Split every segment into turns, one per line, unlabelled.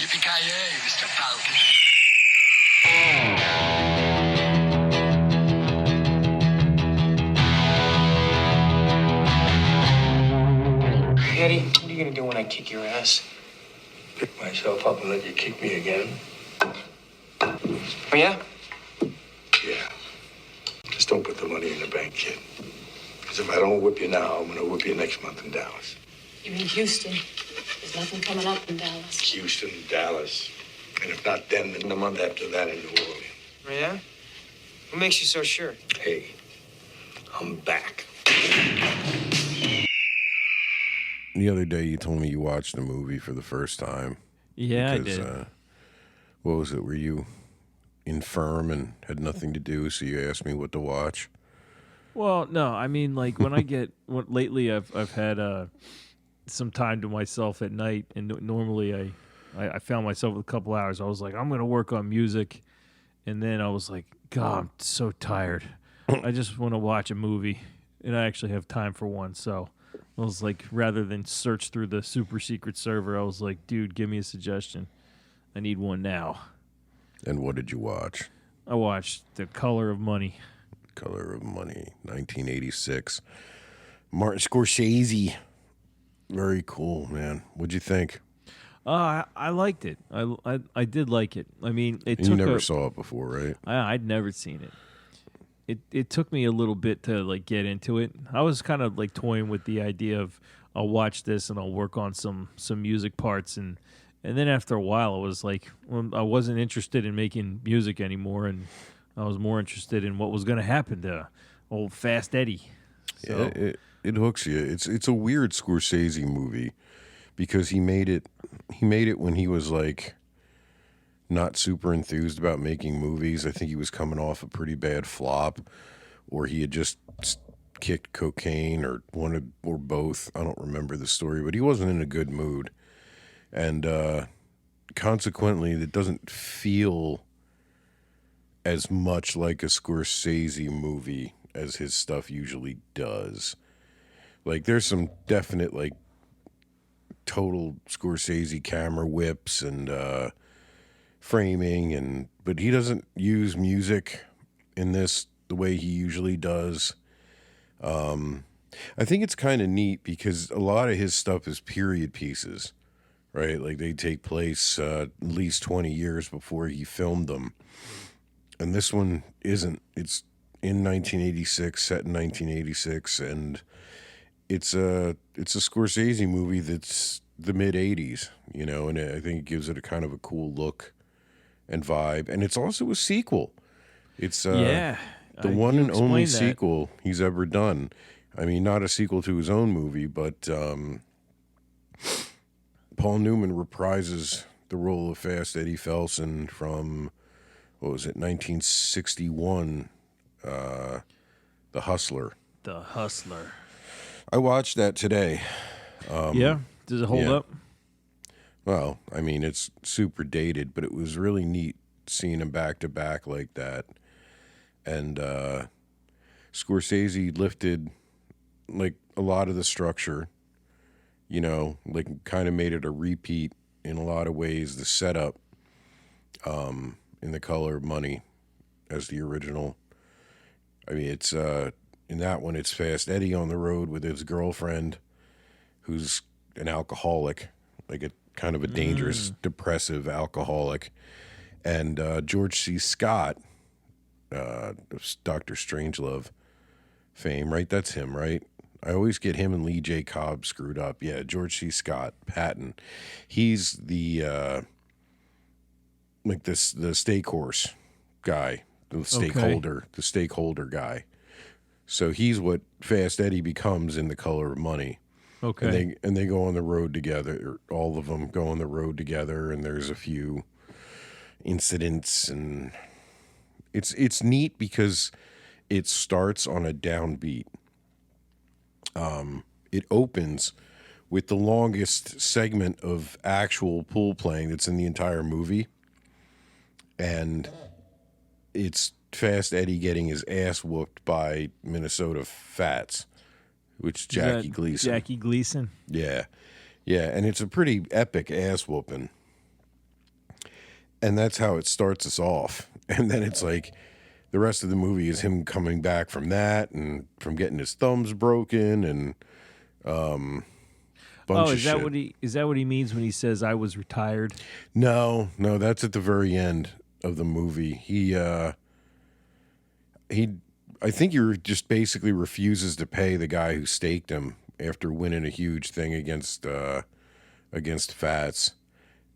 Yipee-Ki-Yay, Mr. Falcon.
Eddie, what are you gonna do when I kick your ass?
Pick myself up and let you kick me again.
Oh, yeah?
Yeah. Just don't put the money in the bank, kid. Because if I don't whip you now, I'm going to whip you next month in Dallas.
You're in Houston. There's nothing coming up in Dallas.
Houston, Dallas. And if not then the month after that in New Orleans.
Oh, yeah? What makes you so sure?
Hey, I'm back.
The other day you told me you watched a movie for the first time.
Yeah,
because,
I did.
What was it? Were you infirm and had nothing to do, so you asked me what to watch?
Well, no, I mean, like when I get lately, I've had some time to myself at night, and normally I found myself with a couple hours. I was like, I'm gonna work on music, and then I was like, God, I'm so tired. I just want to watch a movie, and I actually have time for one. So I was like, rather than search through the super secret server, I was like, dude, give me a suggestion. I need one now.
And what did you watch?
I watched The Color of Money.
Color of Money, 1986. Martin Scorsese. Very cool, man. What'd you think?
I liked it. I did like it. I mean,
You never saw it before, right?
I'd never seen it. It took me a little bit to like get into it. I was kind of like toying with the idea of I'll watch this and I'll work on some music parts, and then after a while I was like, well, I wasn't interested in making music anymore, and I was more interested in what was going to happen to old Fast Eddie. So.
Yeah, it hooks you. It's a weird Scorsese movie because he made it when he was like not super enthused about making movies. I think he was coming off a pretty bad flop, or he had just kicked cocaine, or one or both. I don't remember the story, but he wasn't in a good mood, and consequently, it doesn't feel as much like a Scorsese movie as his stuff usually does. Like, there's some definite, like, total Scorsese camera whips and framing, but he doesn't use music in this the way he usually does. I think it's kind of neat because a lot of his stuff is period pieces, right? Like, they take place at least 20 years before he filmed them. And this one isn't. It's in 1986, set in 1986, and it's a Scorsese movie that's the mid 80s, you know, and I think it gives it a kind of a cool look and vibe. And it's also a sequel. It's the one and only sequel he's ever done. I mean, not a sequel to his own movie, but Paul Newman reprises the role of Fast Eddie Felson from, what was it, 1961, The Hustler.
The Hustler.
I watched that today.
Yeah? Does it hold up?
Well, I mean, it's super dated, but it was really neat seeing him back to back like that. And Scorsese lifted, like, a lot of the structure, you know, like, kind of made it a repeat in a lot of ways. The setup in The Color of Money as the original. I mean, it's in that one, it's Fast Eddie on the road with his girlfriend, who's an alcoholic, like a kind of a dangerous, depressive alcoholic. And George C. Scott, Dr. Strangelove fame, right? That's him, right? I always get him and Lee J. Cobb screwed up. Yeah, George C. Scott, Patton. He's the like this the stake horse guy, the stakeholder guy. So he's what Fast Eddie becomes in The Color of Money.
Okay.
And they go on the road together. All of them go on the road together, and there's a few incidents, and it's neat because it starts on a downbeat. It opens with the longest segment of actual pool playing that's in the entire movie, and it's Fast Eddie getting his ass whooped by Minnesota Fats, which is Jackie Gleason.
Jackie Gleason.
Yeah, and it's a pretty epic ass whooping. And that's how it starts us off. And then it's like the rest of the movie is him coming back from that and from getting his thumbs broken and bunch of
is that
shit.
is that what he means when he says I was retired?
No, that's at the very end of the movie. I think he just basically refuses to pay the guy who staked him after winning a huge thing against Fats,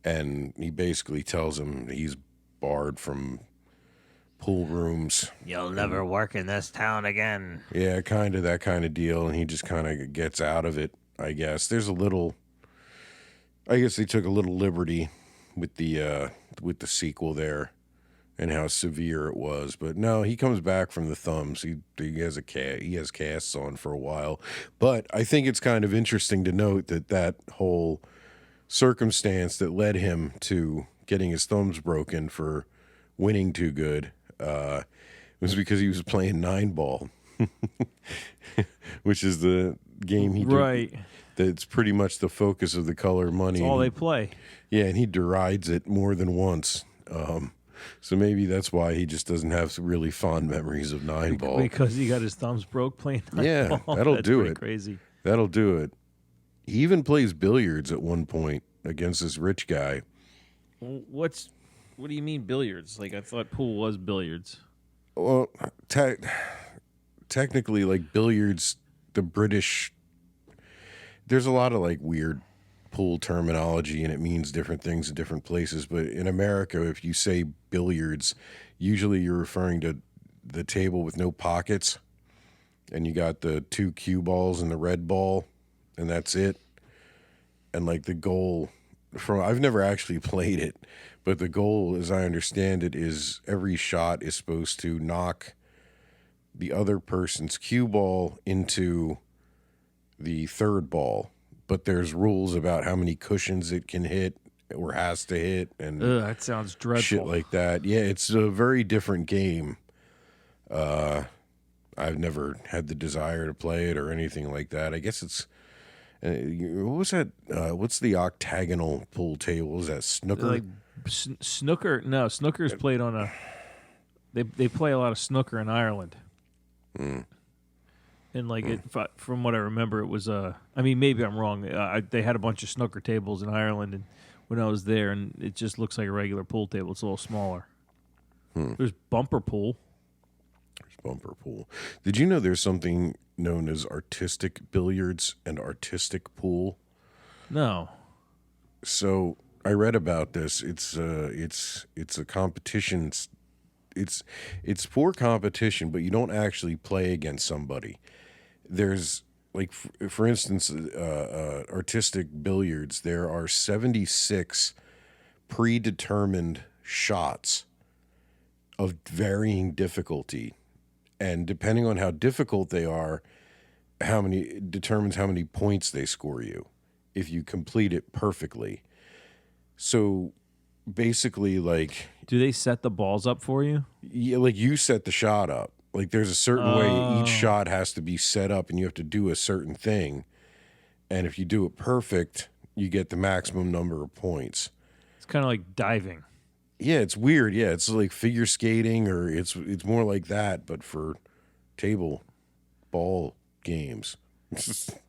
and he basically tells him he's barred from pool rooms.
You'll never work in this town again.
Yeah, kind of that kind of deal, and he just kind of gets out of it, I guess. I guess they took a little liberty with the sequel there and how severe it was. But no, he comes back from the thumbs. He has he has casts on for a while. But I think it's kind of interesting to note that whole circumstance that led him to getting his thumbs broken for winning too good was because he was playing 9-ball, which is the game he
right.
That's pretty much the focus of the Color Money.
That's all they play.
Yeah, and he derides it more than once. So maybe that's why he just doesn't have really fond memories of 9-ball.
Because he got his thumbs broke playing 9-ball.
Yeah, that'll
That's
do
pretty
it.
Crazy.
That'll do it. He even plays billiards at one point against this rich guy.
What do you mean billiards? Like I thought pool was billiards.
Well, technically, like billiards, the British. There's a lot of like weird pool terminology, and it means different things in different places. But in America, if you say billiards, usually you're referring to the table with no pockets, and you got the 2 cue balls and the red ball, and that's it. And like the goal I've never actually played it, but the goal, as I understand it, is every shot is supposed to knock the other person's cue ball into the third ball, but there's rules about how many cushions it can hit or has to hit, and
that sounds dreadful.
shit like that. Yeah, it's a very different game. I've never had the desire to play it or anything like that. I guess it's what was that? What's the octagonal pool table? Is that snooker?
Like snooker? No, snooker's played on a. They play a lot of snooker in Ireland. And like from what I remember, it was I mean, maybe I'm wrong. They had a bunch of snooker tables in Ireland, and when I was there, and it just looks like a regular pool table. It's a little smaller. There's bumper pool.
Bumper pool. Did you know there's something known as artistic billiards and artistic pool?
No.
So I read about this. It's a competition. It's for competition, but you don't actually play against somebody. There's like, for instance, artistic billiards. There are 76 predetermined shots of varying difficulty. And depending on how difficult they are, determines how many points they score you if you complete it perfectly. So basically, like,
do they set the balls up for you?
Yeah, like you set the shot up. Like there's a certain way each shot has to be set up, and you have to do a certain thing. And if you do it perfect, you get the maximum number of points.
It's kind of like diving.
Yeah, it's weird. Yeah, it's like figure skating, or it's more like that, but for table ball games.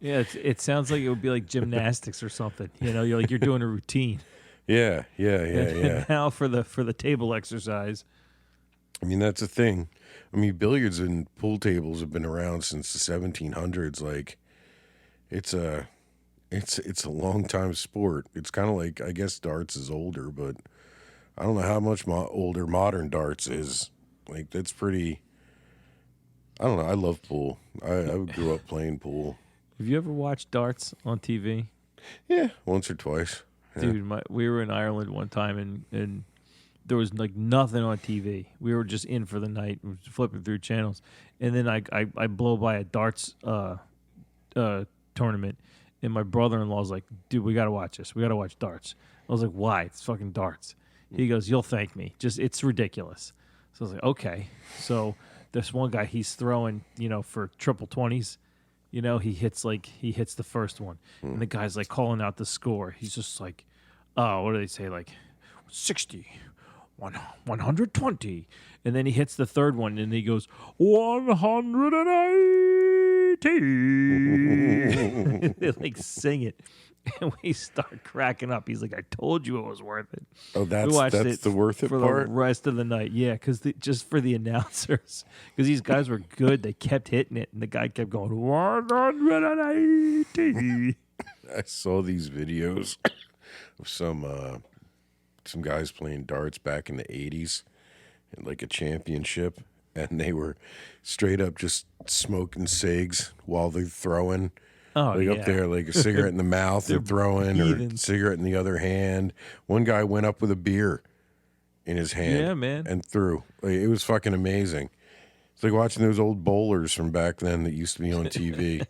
Yeah, it sounds like it would be like gymnastics or something. You know, you're doing a routine.
Yeah.
And now for the table exercise.
I mean, that's a thing. I mean, billiards and pool tables have been around since the 1700s. Like, it's a long time sport. It's kind of like, I guess darts is older, but I don't know how much older modern darts is. Like, that's pretty. I don't know. I love pool. I grew up playing pool.
Have you ever watched darts on TV?
Yeah, once or twice. Yeah.
Dude, we were in Ireland one time, and there was like nothing on TV. We were just in for the night, flipping through channels, and then I blow by a darts tournament, and my brother-in-law's like, "Dude, we gotta watch this. We gotta watch darts." I was like, "Why? It's fucking darts." He goes, "You'll thank me. Just it's ridiculous." So I was like, "Okay." So this one guy, he's throwing, for triple 20s. He hits the first one, and the guy's like calling out the score. He's just like, "Oh, what do they say? Like 60, 120. And then he hits the third one, and he goes, 180. They like sing it. And we start cracking up. He's like, I told you it was worth it.
Oh,
We
that's
watched it
the worth it
for
part?
the rest of the night. Yeah, because just for the announcers. Because these guys were good. They kept hitting it, and the guy kept going, 180.
I saw these videos of some guys playing darts back in the 80s in like a championship, and they were straight up just smoking cigs while they're throwing.
Oh,
Like
yeah.
up there, like a cigarette in the mouth and throwing, or
heathens.
cigarette in the other hand. One guy went up with a beer in his hand,
Yeah, man.
and threw. Like, it was fucking amazing. It's like watching those old bowlers from back then that used to be on TV.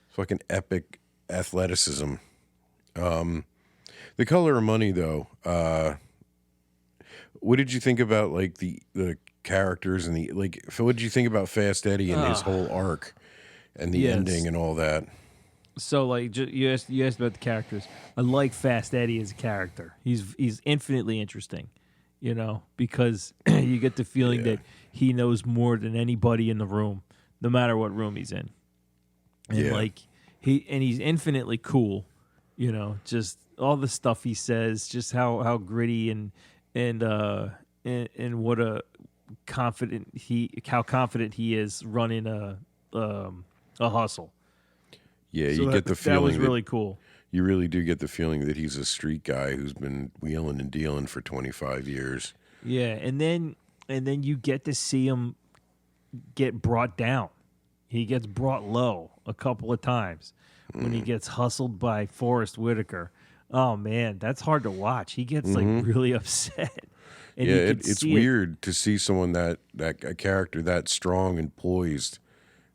Fucking epic athleticism. The Color of Money, though. What did you think about like the characters and what did you think about Fast Eddie and his whole arc and the
Yes.
ending and all that?
So, like, you asked about the characters. I like Fast Eddie as a character. He's infinitely interesting, because you get the feeling that he knows more than anybody in the room, no matter what room he's in. And
Yeah.
he's infinitely cool, just all the stuff he says, just how gritty and what how confident he is running a hustle.
Yeah,
So
you get the feeling
that was really cool.
You really do get the feeling that he's a street guy who's been wheeling and dealing for 25 years.
Yeah, and then you get to see him get brought down. He gets brought low a couple of times when he gets hustled by Forrest Whitaker. Oh man, that's hard to watch. He gets like really upset. And
Yeah,
you can
it's
see it.
weird to see someone a character that strong and poised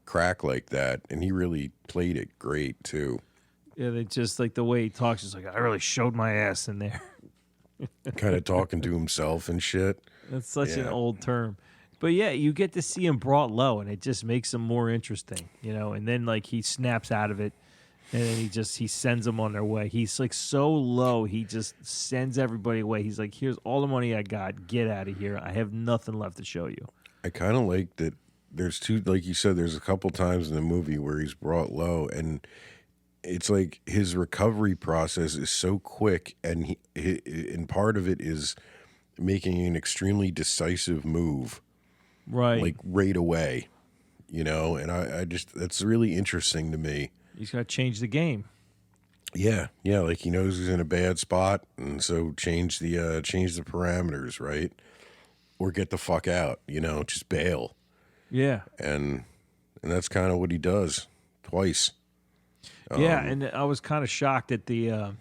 crack like that, and he really played it great too.
Yeah, they just like the way he talks. It's like, I really showed my ass in there.
Kind of talking to himself and shit.
That's such an
Yeah.
old term. But yeah, you get to see him brought low, and it just makes him more interesting, And then like he snaps out of it, and then he sends them on their way. He's like so low, he just sends everybody away. He's like, here's all the money I got. Get out of here. I have nothing left to show you.
I kind of like that. There's two, like you said, there's a couple times in the movie where he's brought low, and it's like his recovery process is so quick, and and part of it is making an extremely decisive move,
Right.
like right away, And I just, that's really interesting to me.
He's got to change the game.
Yeah, like he knows he's in a bad spot, and so change the parameters, right? Or get the fuck out, just bail.
Yeah.
And that's kind of what he does twice.
Yeah, and I was kind of shocked at the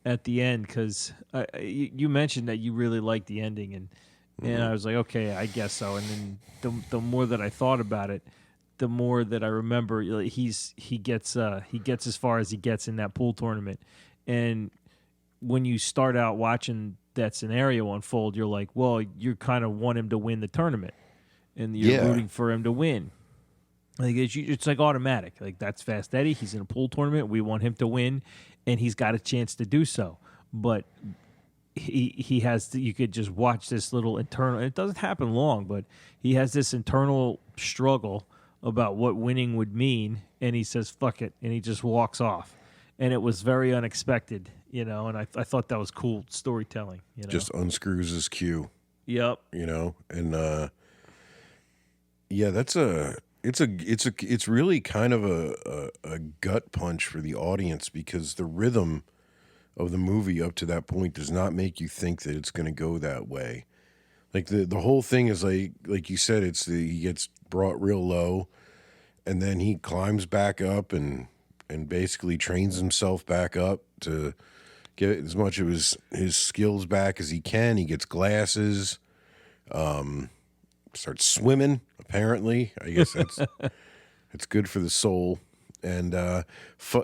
end because you mentioned that you really liked the ending, and I was like, okay, I guess so. And then the more that I thought about it, the more that I remember, he gets as far as he gets in that pool tournament, and when you start out watching that scenario unfold, you're like, well, you kind of want him to win the tournament, and you're rooting for him to win. Like it's like automatic. Like that's Fast Eddie. He's in a pool tournament. We want him to win, and he's got a chance to do so. But he has to, you could just watch this little internal. It doesn't happen long, but he has this internal struggle about what winning would mean, and he says "fuck it," and he just walks off. And it was very unexpected, and I thought that was cool storytelling.
Just unscrews his cue.
Yep.
And yeah, it's really kind of a gut punch for the audience, because the rhythm of the movie up to that point does not make you think that it's going to go that way. Like the whole thing is like you said, he gets brought real low, and then he climbs back up and basically trains himself back up to get as much of his skills back as he can. He gets glasses, starts swimming. Apparently, I guess it's good for the soul. And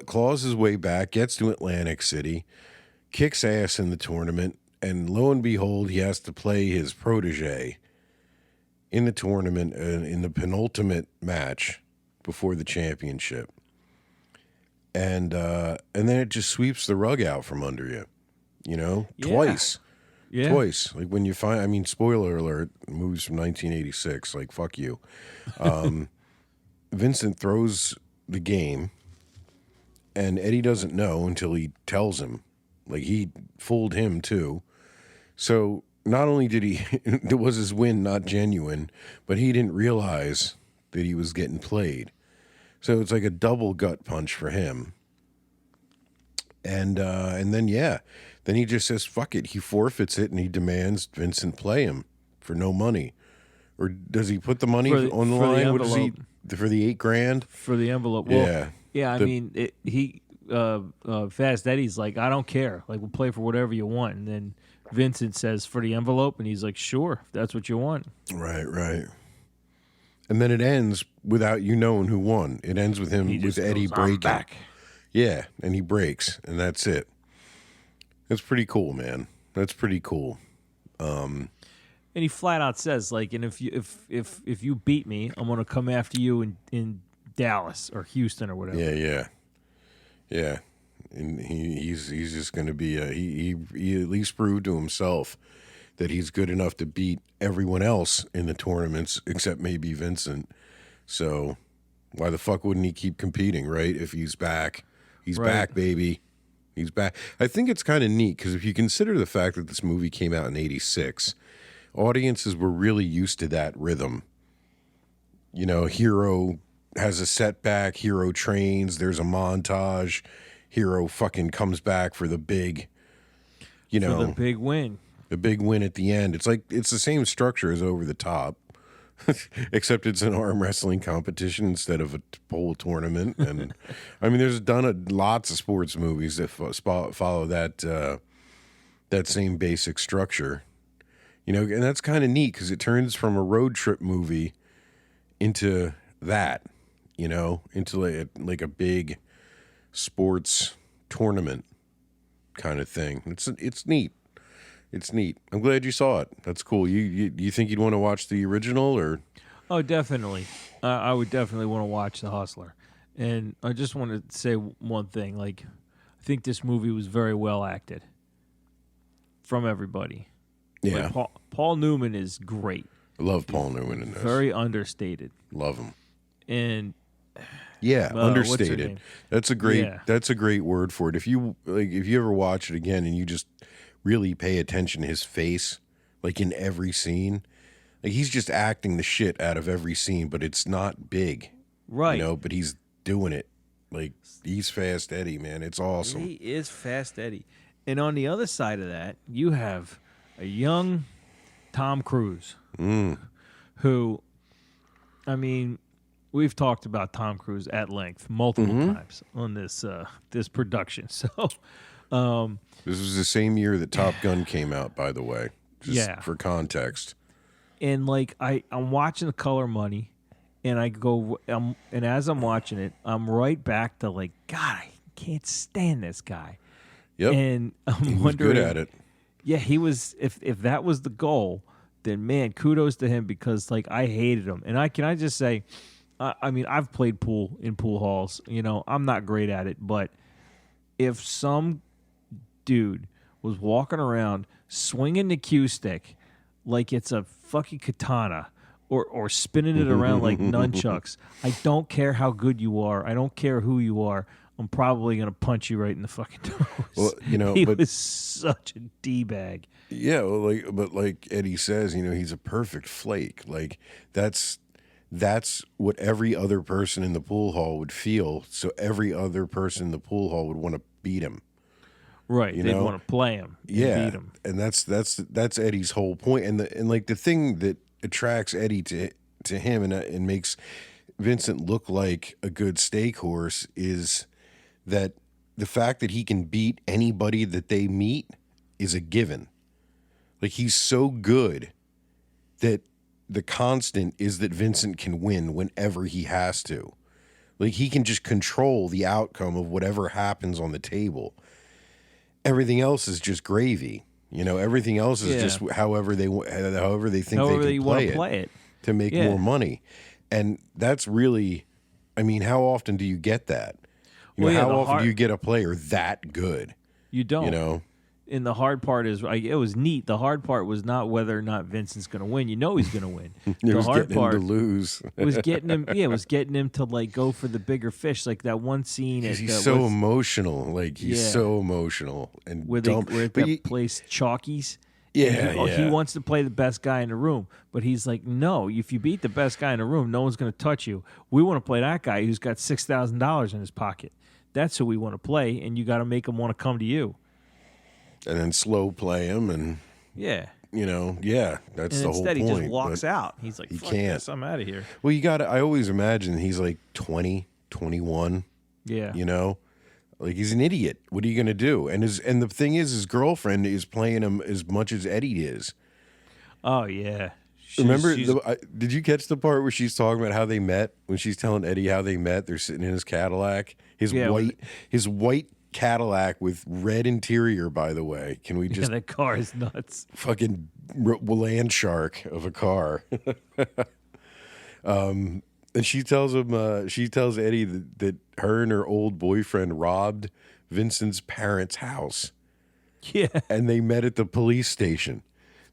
claws his way back, gets to Atlantic City, kicks ass in the tournament, and lo and behold, he has to play his protege in the tournament in the penultimate match before the championship. And then it just sweeps the rug out from under you,
Yeah.
twice.
Yeah.
Twice. Like when you find, I mean, spoiler alert, movies from 1986. Like fuck you. Vincent throws the game, and Eddie doesn't know until he tells him. Like he fooled him too. So not only did he, it was his win not genuine, but he didn't realize that he was getting played. So it's like a double gut punch for him. And then then he just says fuck it. He forfeits it and he demands Vincent play him for no money. Or does he put the money on the line? What is he for the $8,000
for the envelope? Well,
yeah.
I mean, Fast Eddie's like, I don't care. Like, we'll play for whatever you want. And then Vincent says for the envelope, and he's like, sure, if that's what you want.
Right. And then it ends without you knowing who won. It ends with him with Eddie breaking.
Back.
Yeah, and he breaks, and that's it. That's pretty cool, man. That's pretty cool.
And he flat out says, like, and if you beat me, I'm gonna come after you in Dallas or Houston or whatever.
Yeah. And he's just gonna be he at least proved to himself that he's good enough to beat everyone else in the tournaments except maybe Vincent. So why the fuck wouldn't he keep competing, right? If he's back. He's back, baby. He's back. I think it's kind of neat because if you consider the fact that this movie came out in 86, audiences were really used to that rhythm. You know, hero has a setback, hero trains, there's a montage, hero fucking comes back for the big, for
the big win.
The big win at the end. It's like, it's the same structure as Over the Top, except it's an arm wrestling competition instead of a pole tournament. And I mean, there's lots of sports movies that follow that same basic structure, and that's kind of neat because it turns from a road trip movie into that, into like a big sports tournament kind of thing. It's neat. It's neat. I'm glad you saw it. That's cool. You think you'd want to watch the original or?
Oh, definitely. I would definitely want to watch The Hustler. And I just want to say one thing. Like, I think this movie was very well acted from everybody.
Yeah.
Like Paul Newman is great.
I love Paul Newman in this.
Very understated.
Love him.
And
understated. That's a great word for it. If you ever watch it again and you just really pay attention to his face, like in every scene, like he's just acting the shit out of every scene, but it's not big,
right?
But he's doing it. Like he's Fast Eddie, man. It's awesome.
He is Fast Eddie. And on the other side of that, you have a young Tom Cruise, who, I mean, we've talked about Tom Cruise at length multiple times on this production. So.
This was the same year that Top Gun came out, by the way. Just for context.
And like I'm watching The Color Money, and I go, and as I'm watching it, I'm right back to like, God, I can't stand this guy.
Yep.
And
he
I'm
was
wondering,
good at it.
Yeah, he was. If that was the goal, then man, kudos to him because like I hated him. And I just say, I mean, I've played pool in pool halls. I'm not great at it, but if some dude was walking around swinging the cue stick like it's a fucking katana or spinning it around like nunchucks, I don't care how good you are. I don't care who you are. I'm probably going to punch you right in the fucking nose. Well, he was such a D-bag.
Yeah, well, but like Eddie says, he's a perfect flake. Like that's what every other person in the pool hall would feel. So every other person in the pool hall would want to beat him.
Right, they'd want to play him, beat him,
and that's Eddie's whole point. And like the thing that attracts Eddie to him and makes Vincent look like a good stake horse is that the fact that he can beat anybody that they meet is a given. Like he's so good that the constant is that Vincent can win whenever he has to. Like he can just control the outcome of whatever happens on the table. Everything else is just gravy. Everything else is just however they think they can play it to make more money. And that's really, I mean, how often do you get that? How often do you get a player that good?
You don't. And the hard part is, it was neat. The hard part was not whether or not Vincent's going to win. You know he's going to win.
It
The
was
hard
getting
part
him to lose.
was getting him. Yeah, it was getting him to like go for the bigger fish. Like that one scene.
He's so emotional. Like he's so emotional and
where
dumb.
we're at that place, Chalkies.
Yeah,
He wants to play the best guy in the room, but he's like, no. If you beat the best guy in the room, no one's going to touch you. We want to play that guy who's got $6,000 in his pocket. That's who we want to play, and you got to make him want to come to you.
And then slow play him, and
that's
the whole point.
Instead, he just walks out. He's like,
he
fuck
can't.
this, I'm out of here.
Well, you got to. I always imagine he's like 20, 21.
Yeah,
like he's an idiot. What are you gonna do? And the thing is, his girlfriend is playing him as much as Eddie is.
Oh yeah.
Remember? Did you catch the part where she's talking about how they met? When she's telling Eddie how they met, they're sitting in his Cadillac, his white Cadillac with red interior. By the way, can we just?
That car is nuts.
Fucking land shark of a car. And she tells Eddie that her and her old boyfriend robbed Vincent's parents' house.
Yeah.
And they met at the police station.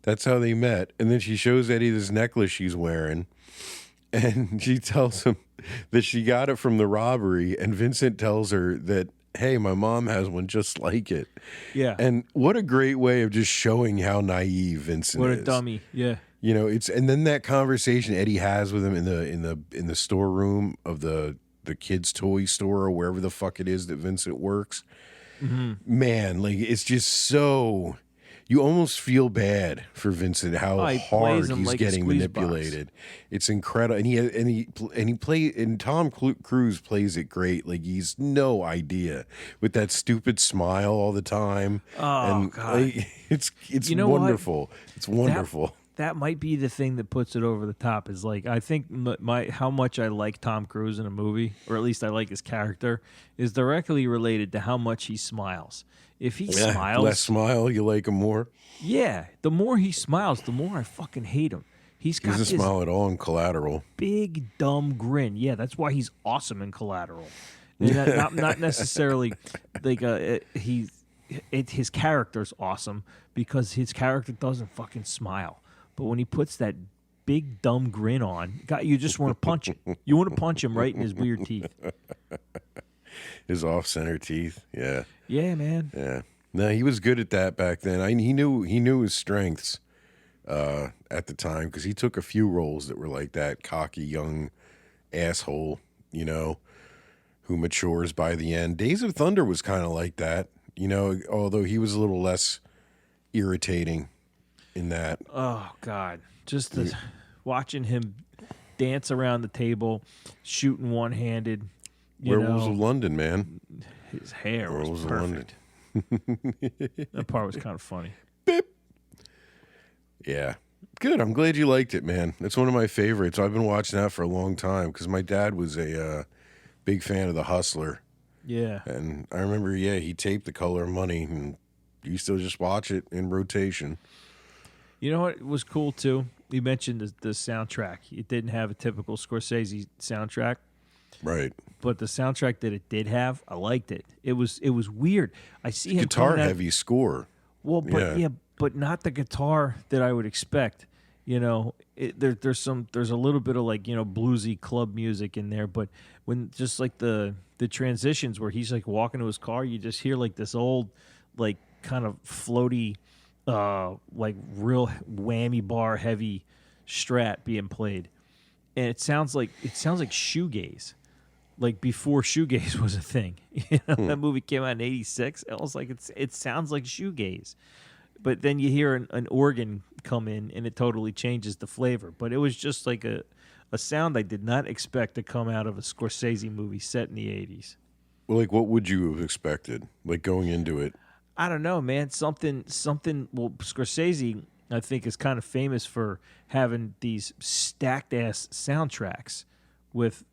That's how they met. And then she shows Eddie this necklace she's wearing. And she tells him that she got it from the robbery. And Vincent tells her that, hey, my mom has one just like it. Yeah. And what a great way of just showing how naive Vincent is.
What a dummy. Yeah.
And then that conversation Eddie has with him in the storeroom of the kids' toy store or wherever the fuck it is that Vincent works. Mm-hmm. Man, like it's just so you almost feel bad for Vincent how hard he's like getting manipulated. It's incredible, and Tom Cruise plays it great. Like he's no idea with that stupid smile all the time.
Oh God,
like, it's wonderful.
What?
It's wonderful.
That might be the thing that puts it over the top. Is like I think how much I like Tom Cruise in a movie, or at least I like his character, is directly related to how much he smiles. If he smiles,
less smile, you like him more.
Yeah, the more he smiles, the more I fucking hate him. He doesn't
smile at all in Collateral.
Big dumb grin. Yeah, that's why he's awesome in Collateral. Not necessarily like his character's awesome because his character doesn't fucking smile. But when he puts that big dumb grin on, you just want to punch him. You want to punch him right in his weird teeth.
His off-center teeth, yeah.
Yeah, man.
Yeah. No, he was good at that back then. He knew his strengths at the time because he took a few roles that were like that cocky young asshole, who matures by the end. Days of Thunder was kind of like that, although he was a little less irritating in that.
Oh God, just watching him dance around the table, shooting one-handed.
Werewolves of London, man.
His hair was perfect. That part was kind of funny.
Beep. Yeah. Good. I'm glad you liked it, man. It's one of my favorites. I've been watching that for a long time because my dad was a big fan of The Hustler.
Yeah.
And I remember, he taped The Color of Money, and you still just watch it in rotation.
You know what was cool, too? You mentioned the soundtrack. It didn't have a typical Scorsese soundtrack.
Right.
But the soundtrack that it did have, I liked it. It was weird. I see him
guitar heavy score.
Well, but but not the guitar that I would expect. There's a little bit of like bluesy club music in there, but when just like the transitions where he's like walking to his car, you just hear like this old like kind of floaty like real whammy bar heavy Strat being played. And it sounds like shoegaze. Like before shoegaze was a thing. That movie came out in '86. I was like, it sounds like shoegaze. But then you hear an organ come in and it totally changes the flavor. But it was just like a sound I did not expect to come out of a Scorsese movie set in the '80s.
Well, like what would you have expected? Like going into it?
I don't know, man. Something well, Scorsese I think is kind of famous for having these stacked ass soundtracks with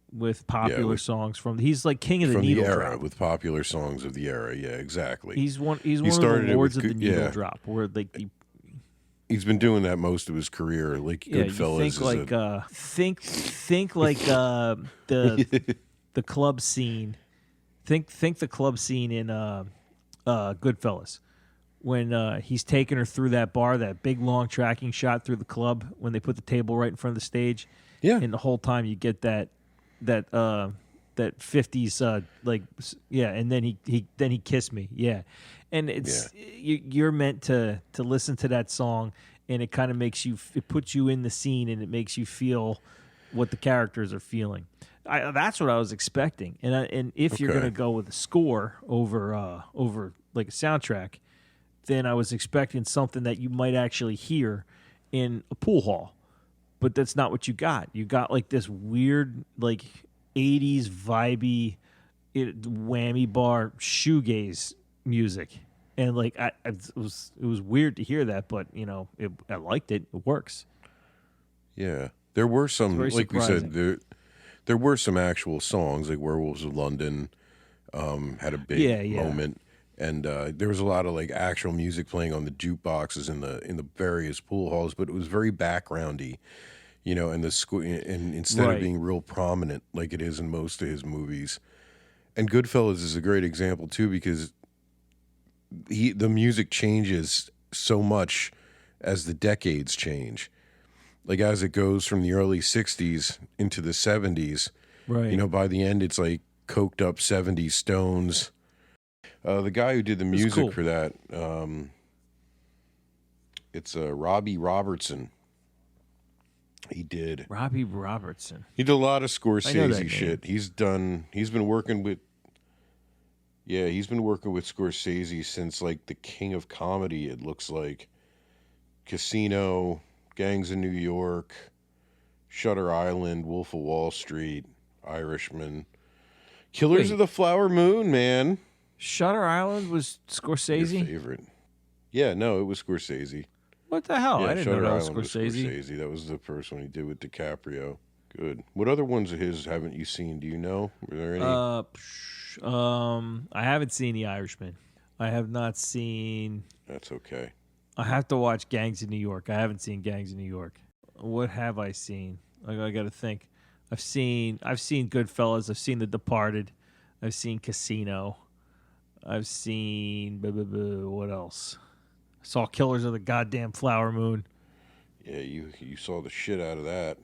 popular songs from. He's like king of the needle
era
drop.
with popular songs of the era. Yeah, exactly.
He's one of the lords of the needle drop, where like
he's been doing that most of his career. Like Goodfellas.
Think like the club scene. Think the club scene in Goodfellas, when he's taking her through that bar, that big long tracking shot through the club when they put the table right in front of the stage.
Yeah.
And the whole time you get that 50s and then he kissed me. Yeah. And it's you're meant to listen to that song, and it kind of makes you, it puts you in the scene, and it makes you feel what the characters are feeling. That's what I was expecting. And if you're going to go with a score over like a soundtrack, then I was expecting something that you might actually hear in a pool hall. But that's not what you got. You got like this weird, like 80s vibey, whammy bar shoegaze music. And like it was weird to hear that, but I liked it. It works.
Yeah. There were some, like we said, there were some actual songs, like Werewolves of London had a big moment. And there was a lot of like actual music playing on the jukeboxes in the various pool halls, but it was very backgroundy, and and instead of being real prominent like it is in most of his movies. And Goodfellas is a great example too, because the music changes so much as the decades change. Like as it goes from the early 60s into the 70s, right? By the end it's like coked up 70s Stones. The guy who did the music for that, it's Robbie Robertson. He did.
Robbie Robertson.
He did a lot of Scorsese shit. He's been working with Scorsese since like The King of Comedy, it looks like. Casino, Gangs of New York, Shutter Island, Wolf of Wall Street, Irishman. Killers of the Flower Moon, man.
Shutter Island was Scorsese?
Your favorite. Yeah, no, it was Scorsese.
What the hell?
Yeah,
I didn't
Shutter
know that was
Island
Scorsese.
Was Scorsese. That was the first one he did with DiCaprio. Good. What other ones of his haven't you seen? Do you know? Were there any?
I haven't seen The Irishman. I have not seen.
That's okay.
I have to watch Gangs of New York. I haven't seen Gangs of New York. What have I seen? I got to think. I've seen Goodfellas. I've seen The Departed. I've seen Casino. I've seen what else? I saw Killers of the Goddamn Flower Moon.
Yeah, you saw the shit out of that.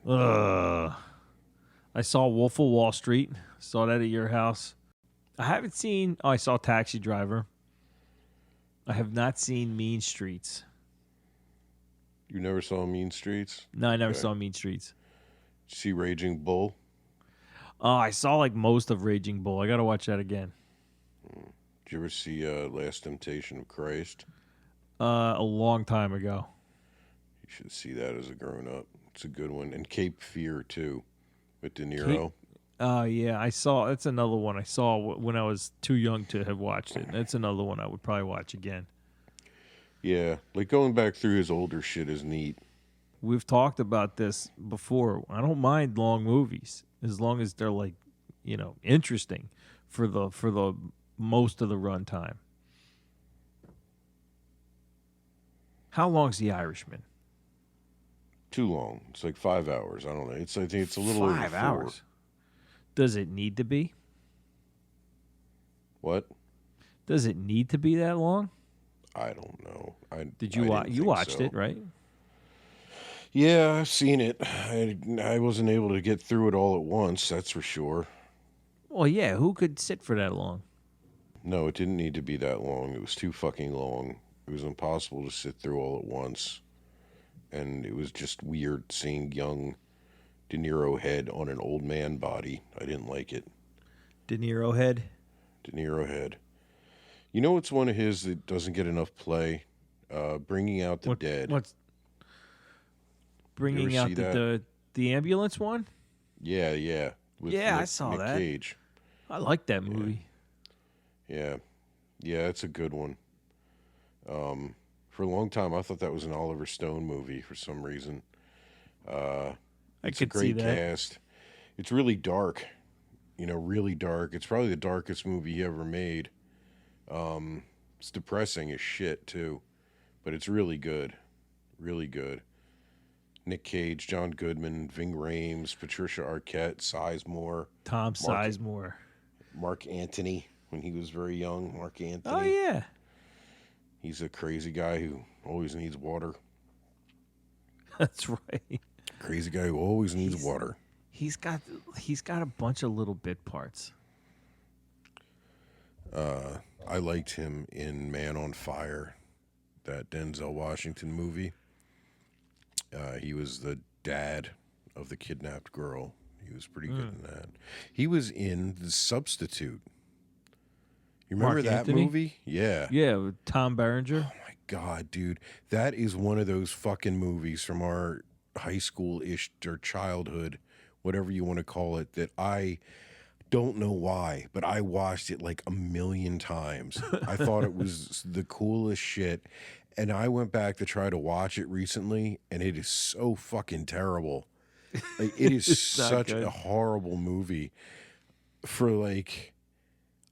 I saw Wolf of Wall Street. Saw that at your house. I haven't seen. I saw Taxi Driver. I have not seen Mean Streets.
You never saw Mean Streets?
No, I never saw Mean Streets.
Did you see Raging Bull?
I saw like most of Raging Bull. I got to watch that again.
Did you ever see Last Temptation of Christ?
A long time ago.
You should see that as a grown-up. It's a good one. And Cape Fear, too, with De Niro.
Yeah, I saw. That's another one I saw when I was too young to have watched it. That's another one I would probably watch again.
Yeah, like going back through his older shit is neat.
We've talked about this before. I don't mind long movies as long as they're like, interesting for the most of the runtime. How long's The Irishman?
Too long. It's like 5 hours. I don't know. I think it's a little over 4.
5 hours. Does it need to be?
What?
Does it need to be that long?
I don't know.
Did you watch? You watched it, right?
Yeah, I've seen it. I wasn't able to get through it all at once. That's for sure.
Well, yeah. Who could sit for that long?
No, it didn't need to be that long. It was too fucking long. It was impossible to sit through all at once. And it was just weird seeing young De Niro head on an old man body. I didn't like it.
De Niro head?
De Niro head. You know what's one of his that doesn't get enough play? Bringing Out the Dead.
What's Bringing Out the ambulance one?
Yeah, yeah.
I saw
Nick
that.
Cage.
I like that movie.
Yeah, it's a good one. For a long time, I thought that was an Oliver Stone movie for some reason. It's a great cast. It's really dark, really dark. It's probably the darkest movie he ever made. It's depressing as shit too, but it's really good, really good. Nick Cage, John Goodman, Ving Rhames, Patricia Arquette, Sizemore,
Tom Sizemore,
Mark Antony when he was very young. Mark Antony.
Oh yeah.
He's a crazy guy who always needs water.
That's right.
Crazy guy who always needs water.
He's got a bunch of little bit parts.
I liked him in Man on Fire, that Denzel Washington movie. He was the dad of the kidnapped girl. He was pretty good in that. He was in The Substitute. You remember
Mark
that
Anthony?
movie? Yeah.
Yeah, with Tom Berenger.
Oh my God, dude. That is one of those fucking movies from our high school-ish or childhood, whatever you want to call it, that I don't know why, but I watched it like a million times. I thought it was the coolest shit. And I went back to try to watch it recently, and it is so fucking terrible. Like, it is
not
such
good.
a horrible movie for like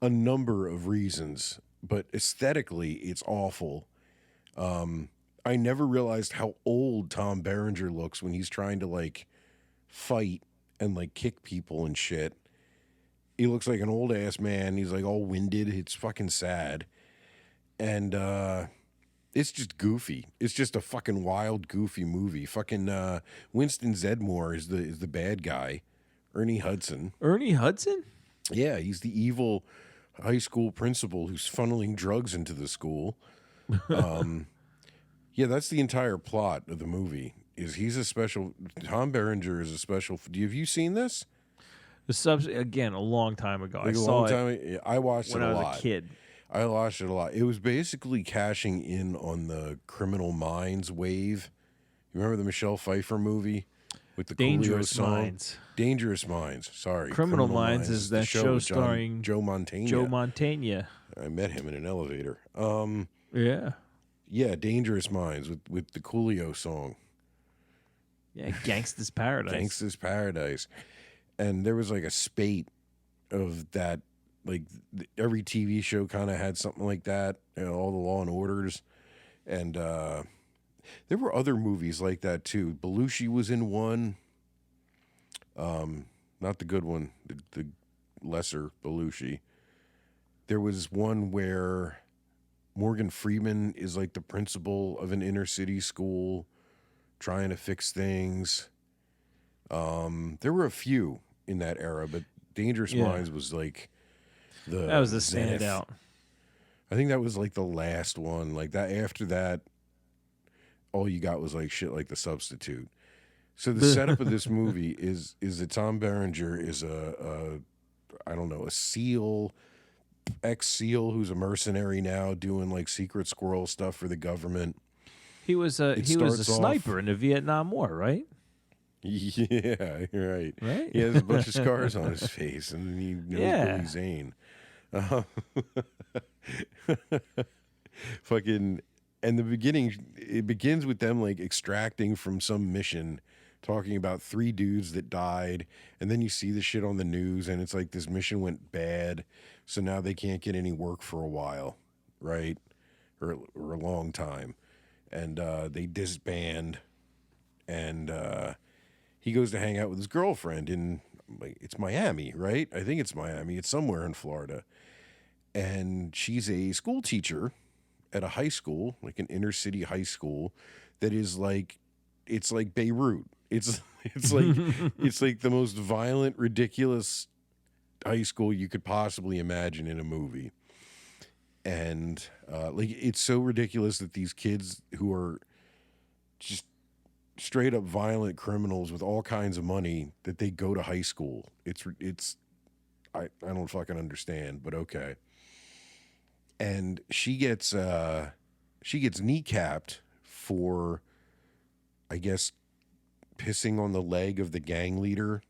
a number of reasons, but aesthetically, it's awful. I never realized how old Tom Berenger looks when he's trying to like fight and like kick people and shit. He looks like an old ass man. He's like all winded. It's fucking sad. And it's just goofy. It's just a fucking wild, goofy movie. Fucking Winston Zeddemore is the bad guy. Ernie Hudson.
Ernie Hudson?
Yeah, he's the evil high school principal who's funneling drugs into the school. Yeah, that's the entire plot of the movie. Tom Berenger is a special. Have you seen this?
Again, a long time ago.
Like
I
a
saw
long
it
time. I watched
when
it
I
a
was
lot.
a kid.
I watched it a lot. It was basically cashing in on the Criminal Minds wave. You remember the Michelle Pfeiffer movie with the
Dangerous
Coolio song?
Minds.
Dangerous Minds. Sorry,
Criminal Minds is
the
that show
with
starring
Joe Montana.
Joe Montana.
I met him in an elevator.
Yeah.
Yeah, Dangerous Minds with the Coolio song.
Yeah, Gangsta's Paradise.
Gangsta's Paradise. And there was like a spate of that, like every TV show kind of had something like that, all the Law and Orders. And there were other movies like that too. Belushi was in one. Not the good one, the lesser Belushi. There was one where Morgan Freeman is like the principal of an inner city school trying to fix things. There were a few in that era, but Dangerous Minds was like
that was the
zenith.
standout.
I think that was like the last one. Like that after that, all you got was like shit like The Substitute. So the setup of this movie is that Tom Berenger is a SEAL, ex-SEAL who's a mercenary now doing like secret squirrel stuff for the government.
He was a sniper in the Vietnam War, right?
Yeah, right.
Right?
He has a bunch of scars on his face, and he knows Billy Zane. Fucking, and the beginning, it begins with them like extracting from some mission, talking about 3 dudes that died, and then you see the shit on the news, and it's like this mission went bad, so now they can't get any work for a while, right? Or a long time. And they disband, and he goes to hang out with his girlfriend in, like, it's Miami, right? I think it's Miami. It's somewhere in Florida. And she's a school teacher at a high school, like an inner city high school, that is like, it's like Beirut. It's like it's like the most violent, ridiculous high school you could possibly imagine in a movie. And like, it's so ridiculous that these kids who are just straight up violent criminals with all kinds of money, that they go to high school. I don't fucking understand, but okay. And she gets kneecapped for, I guess, pissing on the leg of the gang leader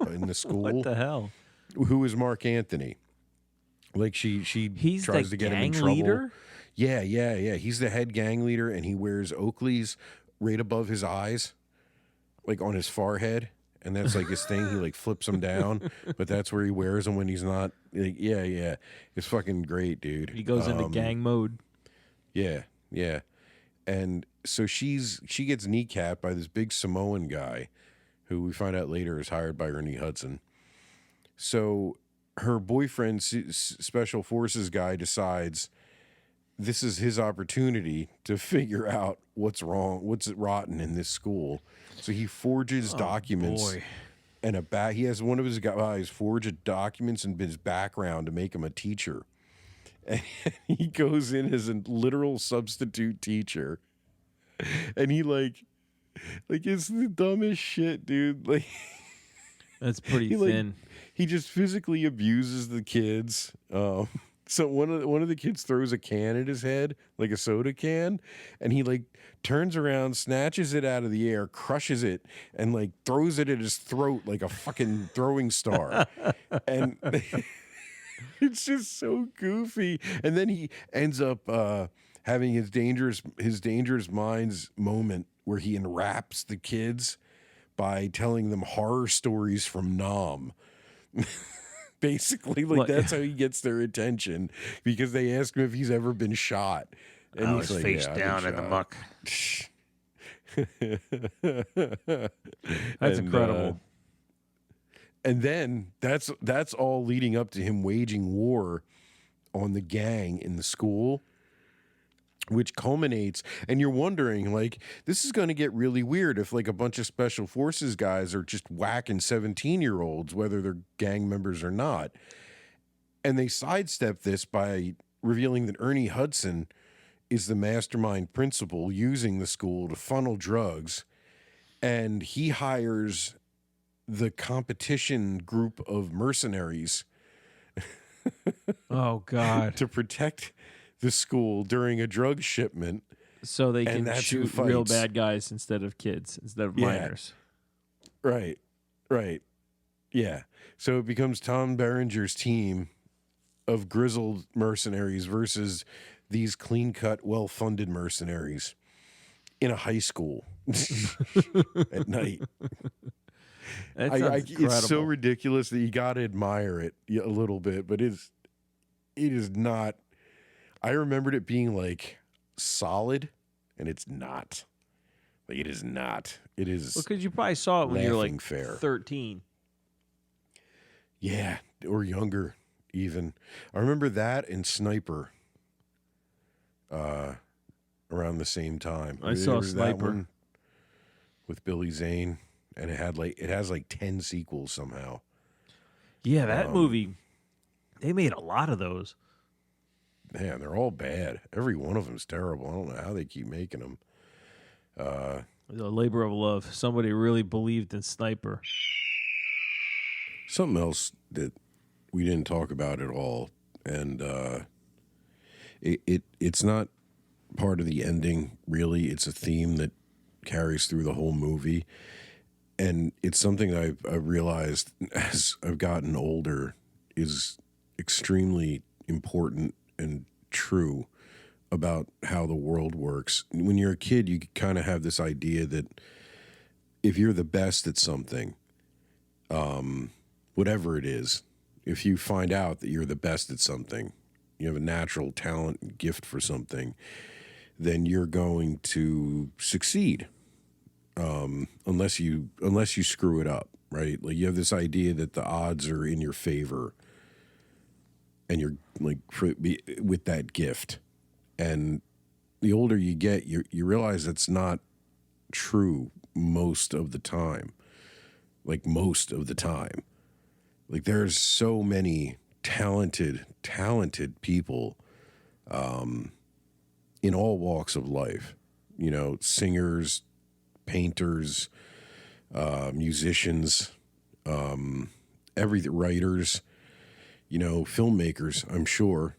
in the school.
What the hell?
Who is Mark Anthony? Like he's tries
the
to get him in
gang
trouble.
leader?
Yeah. He's the head gang leader, and he wears Oakleys right above his eyes, like on his forehead, and that's like his thing. He like flips them down, but that's where he wears them when he's not. Like, yeah. It's fucking great, dude.
He goes into gang mode.
Yeah. And so she gets kneecapped by this big Samoan guy, who we find out later is hired by Ernie Hudson. So her boyfriend, special forces guy, decides this is his opportunity to figure out what's wrong, what's rotten in this school. So he forges documents.
Boy.
And he has one of his guys forge documents in his background to make him a teacher. And he goes in as a literal substitute teacher. And he like it's the dumbest shit, dude. Like
That's pretty thin.
He just physically abuses the kids. So one of the kids throws a can at his head, like a soda can, and he like turns around, snatches it out of the air, crushes it, and like throws it at his throat like a fucking throwing star. And it's just so goofy. And then he ends up having his dangerous minds moment where he enwraps the kids by telling them horror stories from Nam. Basically, like that's how he gets their attention, because they ask him if he's ever been shot, and
I
he's
was
like,
face
"Yeah, I've
down
been
in the
shot."
muck. That's incredible.
And then that's all leading up to him waging war on the gang in the school, which culminates, and you're wondering, like, this is going to get really weird if like a bunch of special forces guys are just whacking 17-year-olds, whether they're gang members or not. And they sidestep this by revealing that Ernie Hudson is the mastermind principal using the school to funnel drugs. And he hires the competition group of mercenaries
Oh God.
to protect the school during a drug shipment.
So they
And
can
that's who
shoot real
fights.
bad guys instead of kids, instead of
Yeah.
minors.
Right. Yeah. So it becomes Tom Berenger's team of grizzled mercenaries versus these clean-cut, well-funded mercenaries in a high school at night.
That sounds incredible.
It's so ridiculous that you got to admire it a little bit, but it is not. I remembered it being like solid, and it's not. Like, it is not. It is.
Well, because you probably saw it when you were
laughing
like
fair.
13.
Yeah, or younger even. I remember that and Sniper around the same time.
I saw
There was that
Sniper.
one with Billy Zane, and it has like 10 sequels somehow.
Yeah, that movie, they made a lot of those.
Man, they're all bad. Every one of them's terrible. I don't know how they keep making them.
The labor of love. Somebody really believed in Sniper.
Something else that we didn't talk about at all, and it's not part of the ending, really. It's a theme that carries through the whole movie, and it's something that I've realized as I've gotten older is extremely important and true about how the world works. When you're a kid, you kind of have this idea that if you're the best at something, whatever it is, if you find out that you're the best at something, you have a natural talent, gift for something, then you're going to succeed, unless you screw it up, right? Like, you have this idea that the odds are in your favor, and you're like with that gift. And the older you get, you realize that's not true most of the time. Like, most of the time. Like, there's so many talented people in all walks of life. You know, singers, painters, musicians, writers, you know, filmmakers, I'm sure.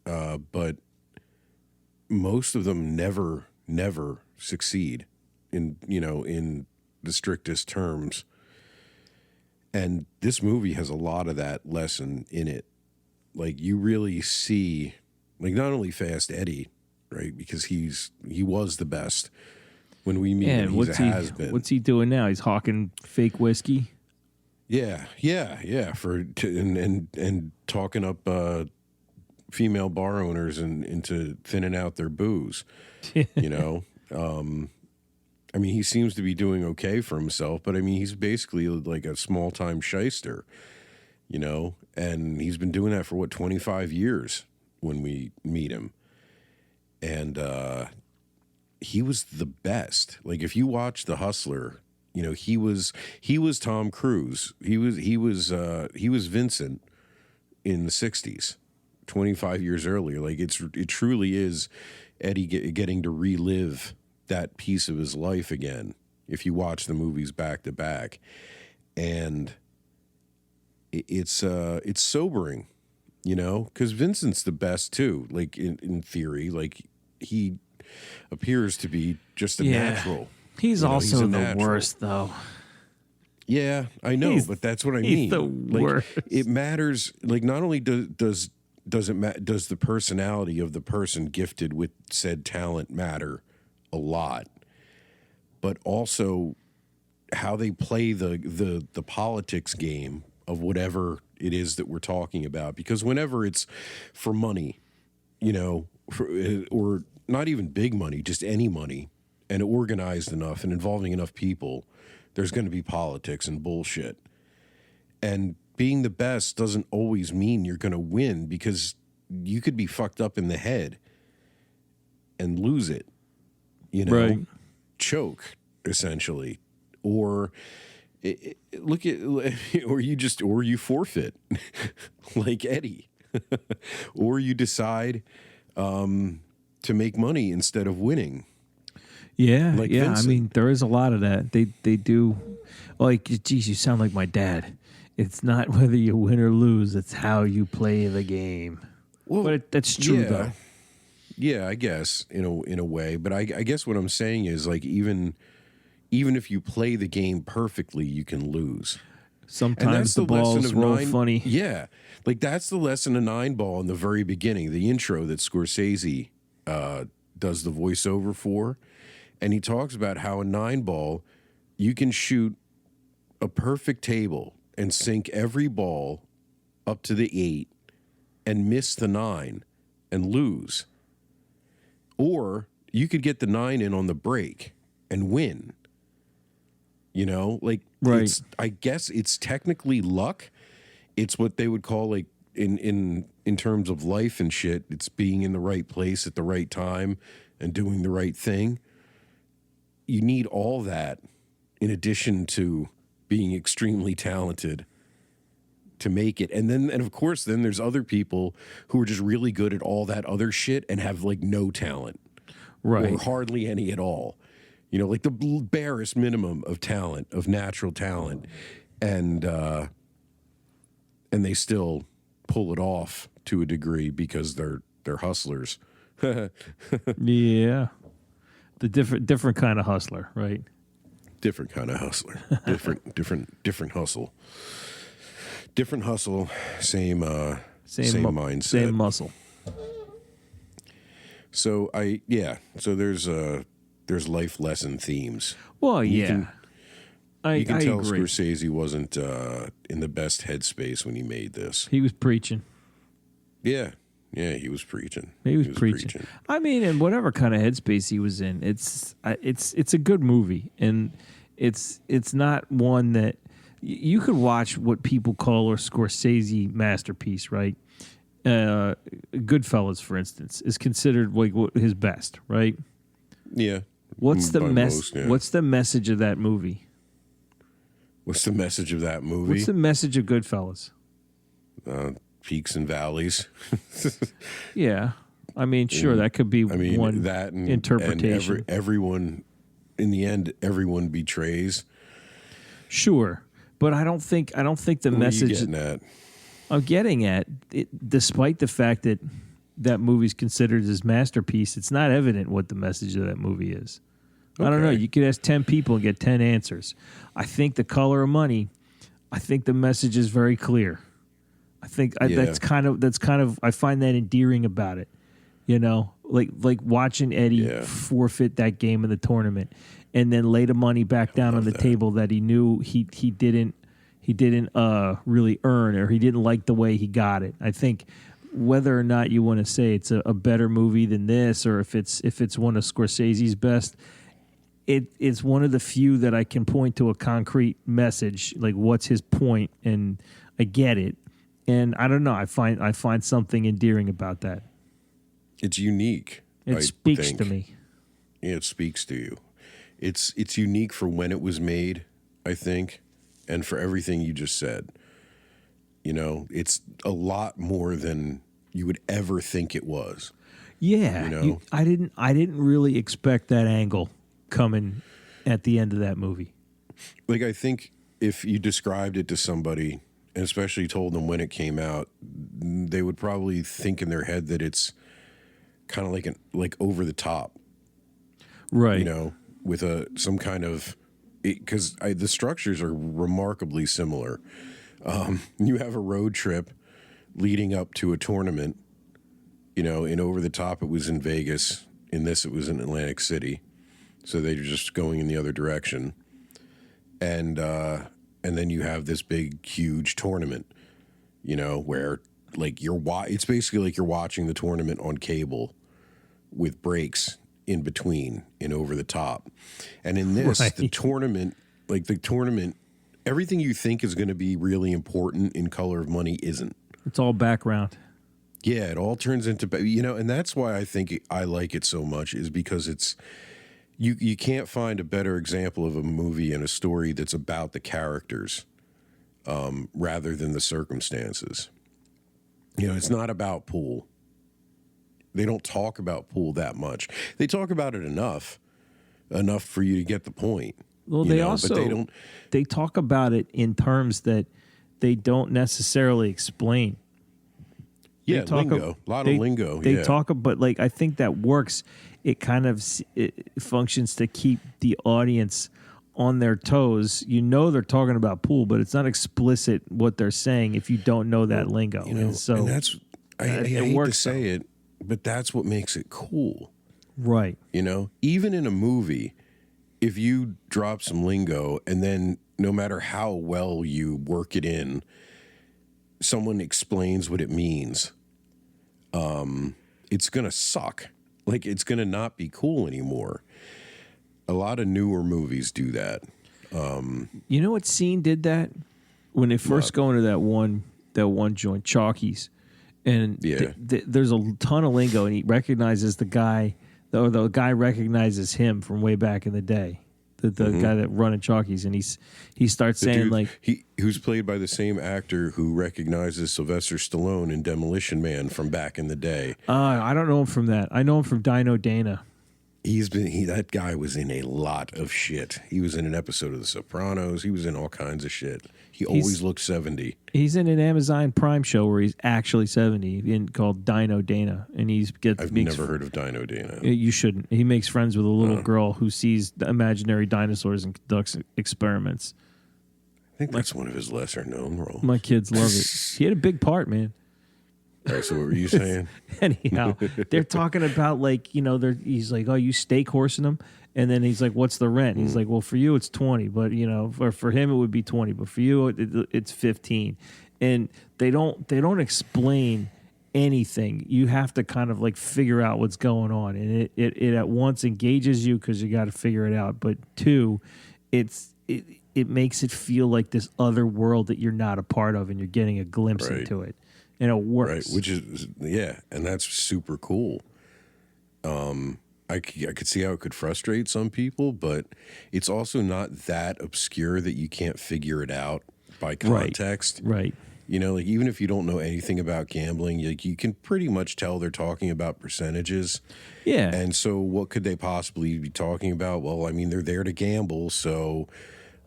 But most of them never succeed in the strictest terms. And this movie has a lot of that lesson in it. Like, you really see, like, not only Fast Eddie, right? Because he was the best. When we meet him, he's a has-been.
What's he doing now? He's hawking fake whiskey.
Yeah. And talking up female bar owners and into thinning out their booze. You know, I mean, he seems to be doing okay for himself, but I mean, he's basically like a small-time shyster, you know, and he's been doing that for 25 years when we meet him. and he was the best. Like if you watch The Hustler, you know, he was Tom Cruise. He was Vincent in the 60s, 25 years earlier. Like it truly is Eddie getting to relive that piece of his life again if you watch the movies back to back. And it's sobering, you know, because Vincent's the best too. Like in theory, like he appears to be just a natural.
He's also the worst, though.
Yeah, I know, but that's what I mean.
He's the worst.
It matters. Like not only does the personality of the person gifted with said talent matter a lot, but also how they play the politics game of whatever it is that we're talking about. Because whenever it's for money, you know, or not even big money, just any money, and organized enough and involving enough people, there's going to be politics and bullshit. And being the best doesn't always mean you're going to win, because you could be fucked up in the head and lose it, you know,
right.
Choke essentially, or look at, or you forfeit like Eddie, or you decide to make money instead of winning.
Yeah,
like
yeah.
Vincent.
I mean, there is a lot of that. They do. Like, geez, you sound like my dad. It's not whether you win or lose; it's how you play the game.
Well,
but that's true, though.
Yeah, I guess in a way. But I guess what I'm saying is, like, even if you play the game perfectly, you can lose.
Sometimes the balls roll funny.
Yeah, like that's the lesson of Nine Ball in the very beginning, the intro that Scorsese does the voiceover for. And he talks about how a 9-ball, you can shoot a perfect table and sink every ball up to the 8 and miss the 9 and lose. Or you could get the 9 in on the break and win. You know, like,
right.
I guess it's technically luck. It's what they would call, like, in terms of life and shit, it's being in the right place at the right time and doing the right thing. You need all that in addition to being extremely talented to make it. And of course, then there's other people who are just really good at all that other shit and have like no talent.
Right.
Or hardly any at all. You know, like the barest minimum of talent, of natural talent. And they still pull it off to a degree because they're hustlers.
Yeah. The different kind of hustler, right?
Different kind of hustler. different hustle. Different hustle, same mindset.
Same muscle.
So there's life lesson themes.
Well,
You
yeah.
can
I
tell
agree.
Scorsese wasn't in the best headspace when he made this.
He was preaching.
Yeah, he was preaching.
He was preaching. I mean, in whatever kind of headspace he was in, it's a good movie, and it's not one that you could watch what people call a Scorsese masterpiece, right? Goodfellas, for instance, is considered like his best, right?
Yeah.
What's the
most, yeah.
What's the message of that movie?
What's the message of that movie?
What's the message of Goodfellas?
Peaks and valleys.
Yeah, I mean, sure, that could be one
that and,
interpretation.
And everyone, in the end, everyone betrays.
Sure, but I don't think the
What
message.
are you getting at?
I'm getting at it, despite the fact that that movie's considered his masterpiece, it's not evident what the message of that movie is. I don't know. You could ask 10 people and get 10 answers. I think The Color of Money, I think the message is very clear. I think that's kind of I find that endearing about it. You know, like watching Eddie forfeit that game in the tournament and then lay the money back down on the table that he knew he didn't really earn, or he didn't like the way he got it. I think whether or not you want to say it's a better movie than this, or if it's one of Scorsese's best, it's one of the few that I can point to a concrete message, like what's his point, and I get it. And I don't know, I find something endearing about that.
It's unique.
It
I
speaks
think.
to me.
Yeah, it speaks to you. It's unique for when it was made, I think, and for everything you just said. You know, it's a lot more than you would ever think it was.
Yeah,
You know?
I didn't really expect that angle coming at the end of that movie.
Like, I think if you described it to somebody, and especially told them when it came out, they would probably think in their head that it's kind of like over the top.
Right.
You know, with some kind of, because the structures are remarkably similar. You have a road trip leading up to a tournament. You know, in Over the Top, it was in Vegas. In this, it was in Atlantic City. So they're just going in the other direction. And then you have this big, huge tournament, you know, where like it's basically like you're watching the tournament on cable with breaks in between in Over the Top. And in this,
Right.
the tournament, everything you think is going to be really important in Color of Money isn't.
It's all background.
Yeah, it all turns into, you know, and that's why I think I like it so much, is because it's, you can't find a better example of a movie and a story that's about the characters rather than the circumstances. You know, it's not about pool. They don't talk about pool that much. They talk about it enough for you to get the point.
Well,
you
they
know,
also
but they don't.
they talk about it in terms that they don't necessarily explain.
Yeah,
They talk
lingo. A lot of lingo.
They
yeah.
talk, but like I think that works. It kind of it functions to keep the audience on their toes. You know they're talking about pool, but it's not explicit what they're saying if you don't know that lingo.
You know,
and so
and that's I
it
hate to
works,
say it, but that's what makes it cool.
right.
You know, even in a movie, if you drop some lingo and then no matter how well you work it in, someone explains what it means, it's going to suck. Like, it's going to not be cool anymore. A lot of newer movies do that.
You know what scene did that? When they first go into that one joint, Chalkies, and
Yeah.
there's a ton of lingo, and he recognizes the guy, or the guy recognizes him from way back in the day, the guy that running Chalkies, and he starts
The
saying
dude,
like,
who's played by the same actor who recognizes Sylvester Stallone in Demolition Man from back in the day.
I don't know him from that. I know him from Dino Dana.
That guy was in a lot of shit. He was in an episode of The Sopranos. He was in all kinds of shit. He always looked 70.
He's in an Amazon Prime show where he's actually 70, called Dino Dana, and
I've never heard of Dino Dana.
You shouldn't. He makes friends with a little girl who sees the imaginary dinosaurs and conducts experiments.
I think that's one of his lesser known roles.
My kids love it. He had a big part, man.
All right, so what were you saying?
Anyhow, they're talking about like, you know, he's like, oh, you steak horsing them, and then he's like, what's the rent? He's like, well, for you it's 20, but you know, for him it would be 20, but for you it's 15, and they don't explain anything. You have to kind of like figure out what's going on, and it at once engages you because you got to figure it out, but two, it makes it feel like this other world that you're not a part of, and you're getting a glimpse
Right.
into it. And it works.
Right, which is, yeah, and that's super cool. I could see how it could frustrate some people, but it's also not that obscure that you can't figure it out by context.
Right.
You know, like even if you don't know anything about gambling, you can pretty much tell they're talking about percentages.
Yeah.
And so what could they possibly be talking about? Well, I mean, they're there to gamble, so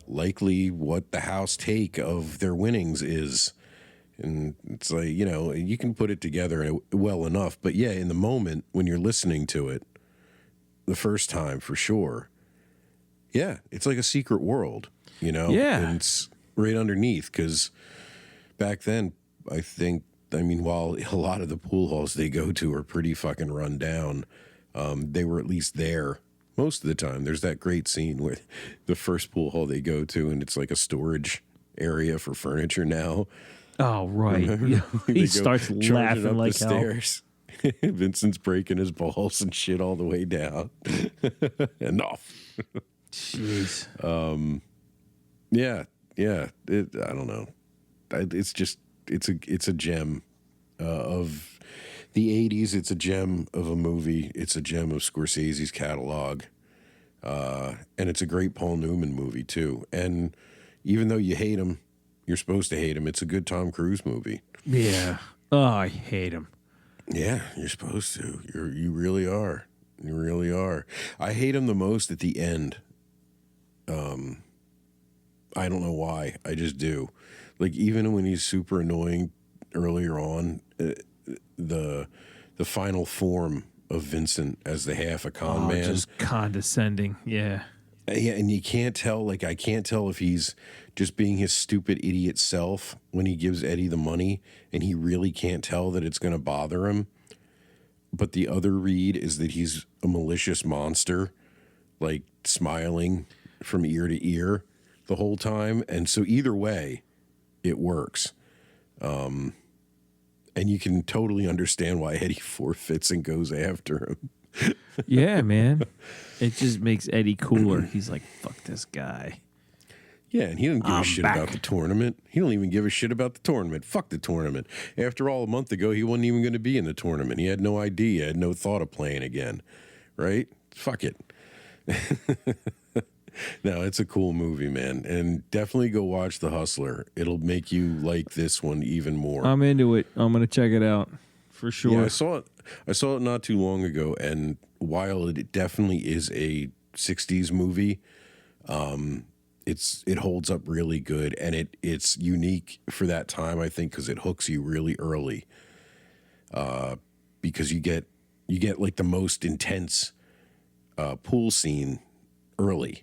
likely what the house take of their winnings is. And it's like, you know, you can put it together well enough. But yeah, in the moment when you're listening to it the first time, for sure, yeah, it's like a secret world, you know?
Yeah.
And it's right underneath because back then, I mean, while a lot of the pool halls they go to are pretty fucking run down, they were at least there most of the time. There's that great scene where the first pool hall they go to and it's like a storage area for furniture now.
Oh, right. Yeah.
They
He
go
starts
charging
laughing
up
like
the
hell.
stairs. Vincent's breaking his balls and shit all the way down. Enough.
Jeez.
Yeah. I don't know. It's just it's a gem of the 80s, it's a gem of a movie. It's a gem of Scorsese's catalog. And it's a great Paul Newman movie, too. And even though you hate him, you're supposed to hate him. It's a good Tom Cruise movie.
Yeah. Oh, I hate him.
Yeah, you're supposed to. You really are. You really are. I hate him the most at the end. I don't know why. I just do. Like, even when he's super annoying earlier on, the final form of Vincent as the half a con man,
just condescending. Yeah.
Yeah, and you can't tell. Like, I can't tell if he's just being his stupid idiot self when he gives Eddie the money, and he really can't tell that it's going to bother him. But the other read is that he's a malicious monster, like smiling from ear to ear the whole time. And so either way, it works. And you can totally understand why Eddie forfeits and goes after him.
Yeah, man. It just makes Eddie cooler. He's like, fuck this guy.
Yeah, and he doesn't give a shit about the tournament. He don't even give a shit about the tournament. Fuck the tournament. After all, a month ago, he wasn't even going to be in the tournament. He had no idea. He had no thought of playing again. Right? Fuck it. No, it's a cool movie, man. And definitely go watch The Hustler. It'll make you like this one even more.
I'm into it. I'm going to check it out for sure.
Yeah, I saw it not too long ago, and while it definitely is a 60s movie, it holds up really good, and it's unique for that time, I think, because it hooks you really early. Because you get like the most intense pool scene early.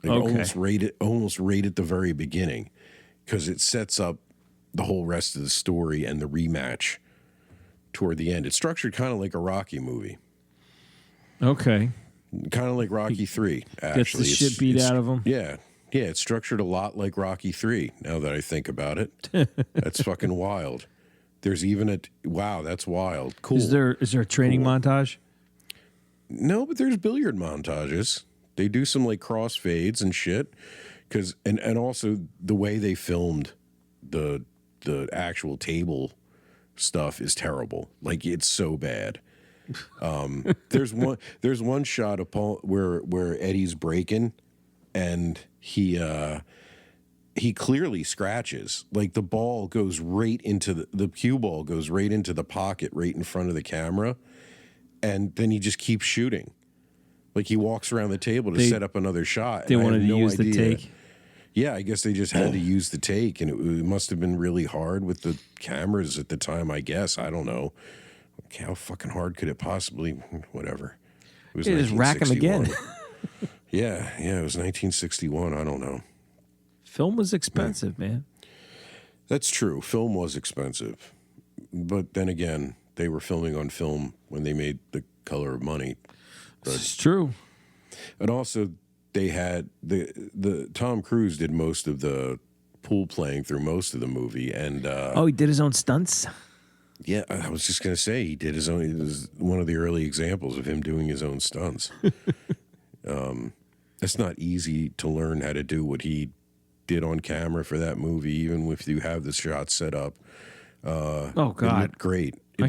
Like
Okay.
almost right at the very beginning, because it sets up the whole rest of the story and the rematch toward the end. It's structured kind of like a Rocky movie.
Okay.
Kind of like Rocky 3, actually.
Gets the shit beat out of him.
Yeah. Yeah, it's structured a lot like Rocky 3, now that I think about it. That's fucking wild. There's even wow, that's wild. Cool.
Is there a training montage?
No, but there's billiard montages. They do some like crossfades and shit. And also the way they filmed the actual table stuff is terrible. Like, it's so bad. There's one shot of Paul where Eddie's breaking, and he clearly scratches. Like, the ball goes right into the cue ball goes right into the pocket right in front of the camera, and then he just keeps shooting. Like, he walks around the table to set up another shot.
They wanted to use the take.
Yeah, I guess they just had to use the take, and it must have been really hard with the cameras at the time, I guess. I don't know. How fucking hard could it possibly? Whatever. It was
just rack him again.
Yeah, it was 1961. I don't know.
Film was expensive, man.
That's true. Film was expensive. But then again, they were filming on film when they made The Color of Money.
It's true.
And also, they had the Tom Cruise did most of the pool playing through most of the movie, and
he did his own stunts.
Yeah, I was just gonna say he did his own. It was one of the early examples of him doing his own stunts. It's not easy to learn how to do what he did on camera for that movie, even if you have the shots set up.
Oh God,
it looked great.
I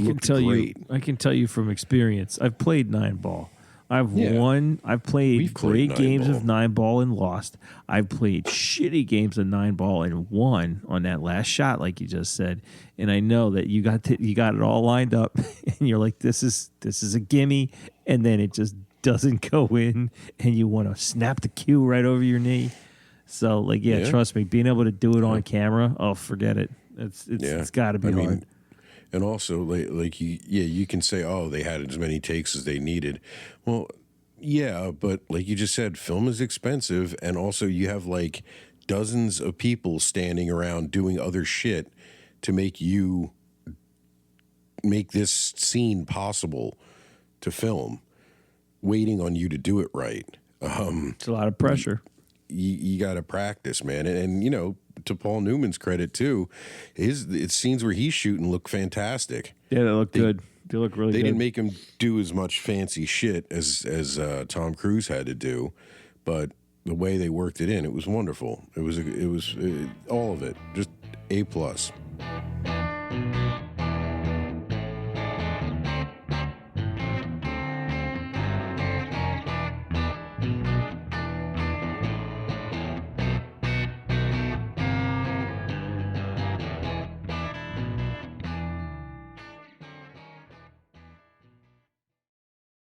can tell you from experience. I've played 9-ball. I've played great games of 9-ball and lost. I've played shitty games of 9-ball and won on that last shot, like you just said. And I know that you got it all lined up, and you're like, this is a gimme, and then it just doesn't go in, and you want to snap the cue right over your knee. So, like, trust me, being able to do it on camera, forget it. It's got to be hard.
And also, like you can say, oh, they had as many takes as they needed. Well, yeah, but like you just said, film is expensive, and also you have like dozens of people standing around doing other shit to make this scene possible to film, waiting on you to do it right.
It's a lot of pressure.
You got to practice, man. And you know, to Paul Newman's credit too, it's scenes where he's shooting look fantastic.
Yeah, they look good. They look really good.
They didn't make him do as much fancy shit as Tom Cruise had to do, but the way they worked it in, it was wonderful. It was all of it, just A+.